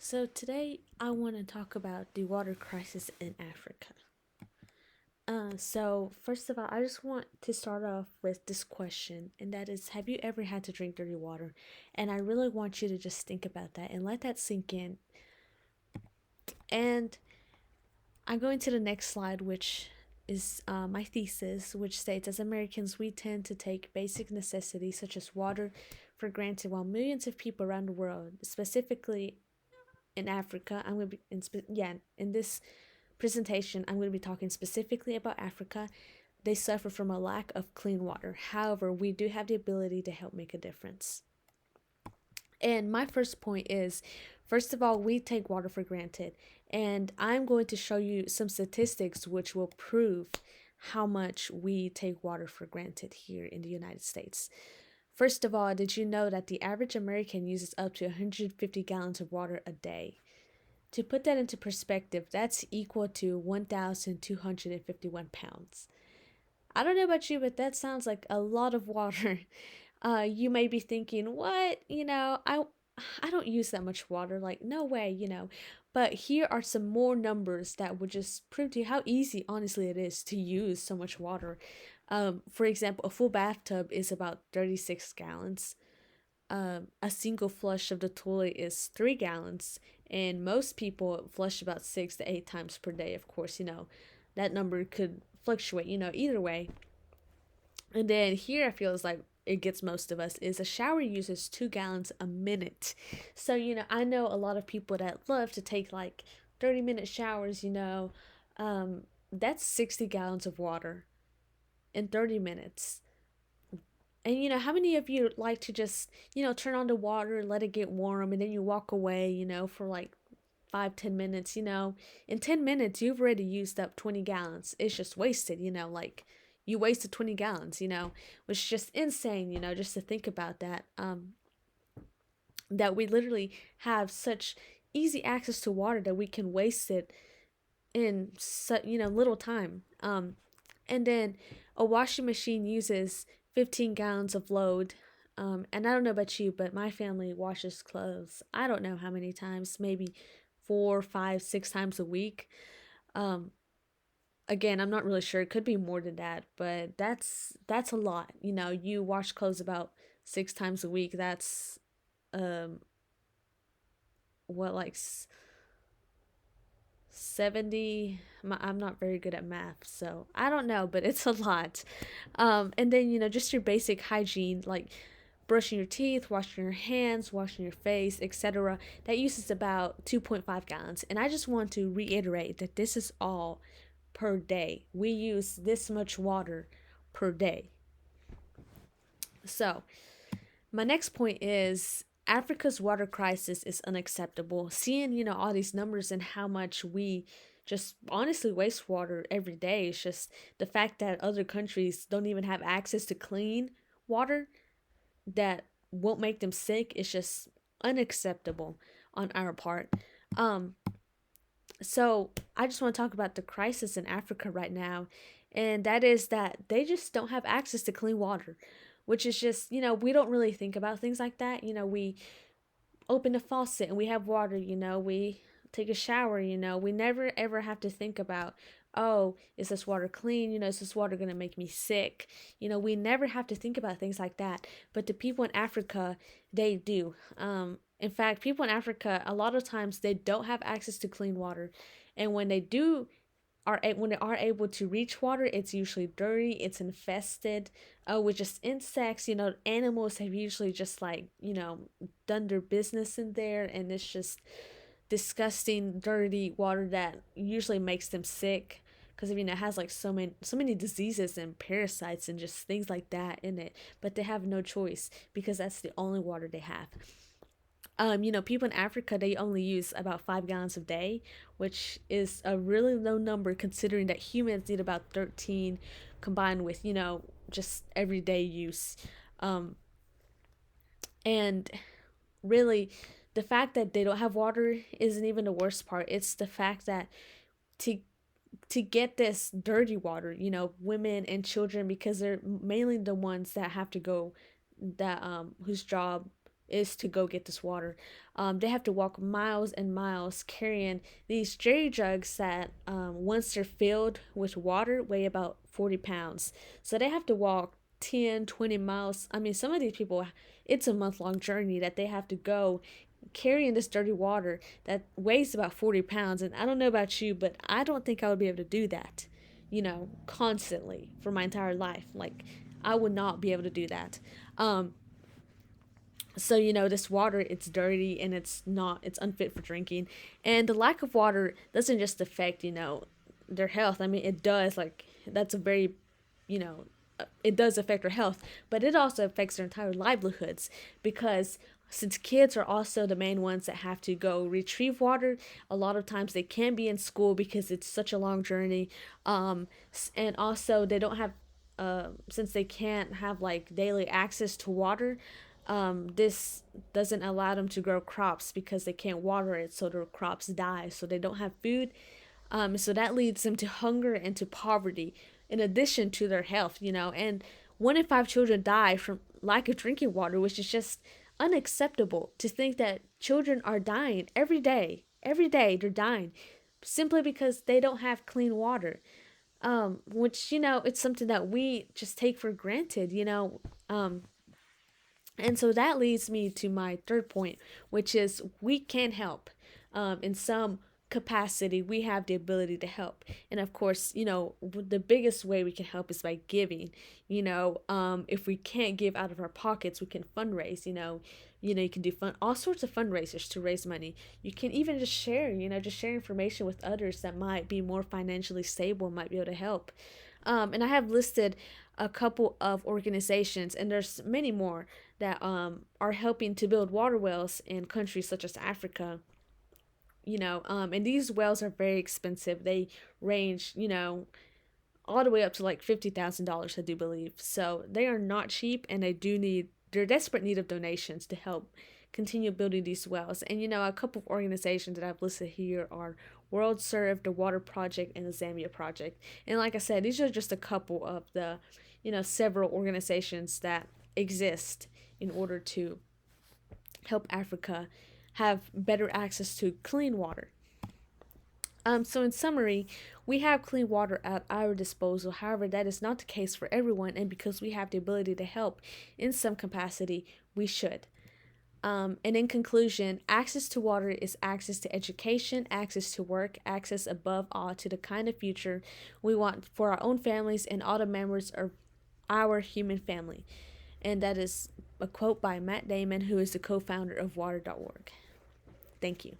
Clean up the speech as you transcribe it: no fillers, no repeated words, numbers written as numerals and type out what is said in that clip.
So today I want to talk about the water crisis in Africa. So first of all, I just want to start off with this question, and that is, have you ever had to drink dirty water? And I really want you to just think about that and let that sink in. And I'm going to the next slide, which is my thesis, which states as Americans, we tend to take basic necessities such as water for granted, while millions of people around the world, specifically in Africa, I'm going to be in this presentation, I'm going to be talking specifically about Africa. They suffer from a lack of clean water. However, we do have the ability to help make a difference. And my first point is, first of all, we take water for granted. And I'm going to show you some statistics which will prove how much we take water for granted here in the United States. First of all, did you know that the average American uses up to 150 gallons of water a day? To put that into perspective, that's equal to 1,251 pounds. I don't know about you, but that sounds like a lot of water. You may be thinking, what? I don't use that much water. Like, no way. But here are some more numbers that would just prove to you how easy, honestly, it is to use so much water. For example, a full bathtub is about 36 gallons. A single flush of the toilet is 3 gallons, and most people flush about 6 to 8 times per day. Of course, that number could fluctuate, either way. And then here I feel is like it gets most of us is a shower uses 2 gallons a minute. So, I know a lot of people that love to take like 30-minute showers, that's 60 gallons of water in 30 minutes. And how many of you like to just, turn on the water, let it get warm, and then you walk away, for like 5, 10 minutes, In 10 minutes, you've already used up 20 gallons. It's just wasted, like you wasted 20 gallons, which is just insane, just to think about that. That we literally have such easy access to water that we can waste it in little time. And then a washing machine uses 15 gallons of load. And I don't know about you, but my family washes clothes. I don't know how many times, maybe 4, 5, 6 times a week. Um, Again, I'm not really sure. It could be more than that, but that's a lot. You wash clothes about 6 times a week. That's um what like 70. I'm not very good at math, so I don't know, but it's a lot. And then just your basic hygiene, like brushing your teeth, washing your hands, washing your face, etc. That uses about 2.5 gallons. And I just want to reiterate that this is all per day. We use this much water per day. So my next point is Africa's water crisis is unacceptable. Seeing, all these numbers and how much we just honestly waste water every day. It's just the fact that other countries don't even have access to clean water that won't make them sick is just unacceptable on our part. Um, so I just want to talk about the crisis in Africa right now, and that is that they just don't have access to clean water, which is just, we don't really think about things like that. We open the faucet and we have water, we take a shower, we never ever have to think about, oh, is this water clean? Is this water going to make me sick? We never have to think about things like that. But the people in Africa, they do. In fact, people in Africa, a lot of times they don't have access to clean water. And when they do, when they are able to reach water, it's usually dirty, it's infested with just insects. Animals have usually just like done their business in there, and it's just disgusting, dirty water that usually makes them sick because it has like so many diseases and parasites and just things like that in it. But they have no choice because that's the only water they have. People in Africa, they only use about 5 gallons a day, which is a really low number considering that humans need about 13 combined with, just everyday use. Um, and really, the fact that they don't have water isn't even the worst part. It's the fact that to to get this dirty water, women and children, because they're mainly the ones that have to go, that whose job is to go get this water. They have to walk miles and miles carrying these jerry jugs that, once they're filled with water, weigh about 40 pounds. So they have to walk 10, 20 miles. I mean, some of these people, it's a month-long journey that they have to go carrying this dirty water that weighs about 40 pounds. And I don't know about you, but I don't think I would be able to do that, constantly for my entire life. Like, I would not be able to do that. So, this water, it's dirty and it's unfit for drinking. And the lack of water doesn't just affect, their health. I mean, it does. Like, that's a very, you know, it does affect their health, but it also affects their entire livelihoods, because since kids are also the main ones that have to go retrieve water, a lot of times they can't be in school because it's such a long journey. And also they don't have, since they can't have like daily access to water, this doesn't allow them to grow crops because they can't water it, so their crops die, so they don't have food. So that leads them to hunger and to poverty, in addition to their health, and 1 in 5 children die from lack of drinking water, which is just unacceptable. To think that children are dying every day. Every day they're dying simply because they don't have clean water. Which, it's something that we just take for granted, and so that leads me to my third point, which is we can help. In some capacity, we have the ability to help. And of course, the biggest way we can help is by giving. If we can't give out of our pockets, we can fundraise. You can do all sorts of fundraisers to raise money. You can even just share, just share information with others that might be more financially stable, might be able to help. And I have listed a couple of organizations, and there's many more that are helping to build water wells in countries such as Africa. And these wells are very expensive. They range, all the way up to like $50,000, I do believe. So they are not cheap, and they're desperate need of donations to help continue building these wells. And a couple of organizations that I've listed here are World Serve, the Water Project, and the Zambia Project. And like I said, these are just a couple of the, several organizations that exist in order to help Africa have better access to clean water. So in summary, we have clean water at our disposal. However, that is not the case for everyone, and because we have the ability to help in some capacity, we should. And in conclusion, access to water is access to education, access to work, access above all to the kind of future we want for our own families and all the members of our human family. And that is a quote by Matt Damon, who is the co-founder of water.org. Thank you.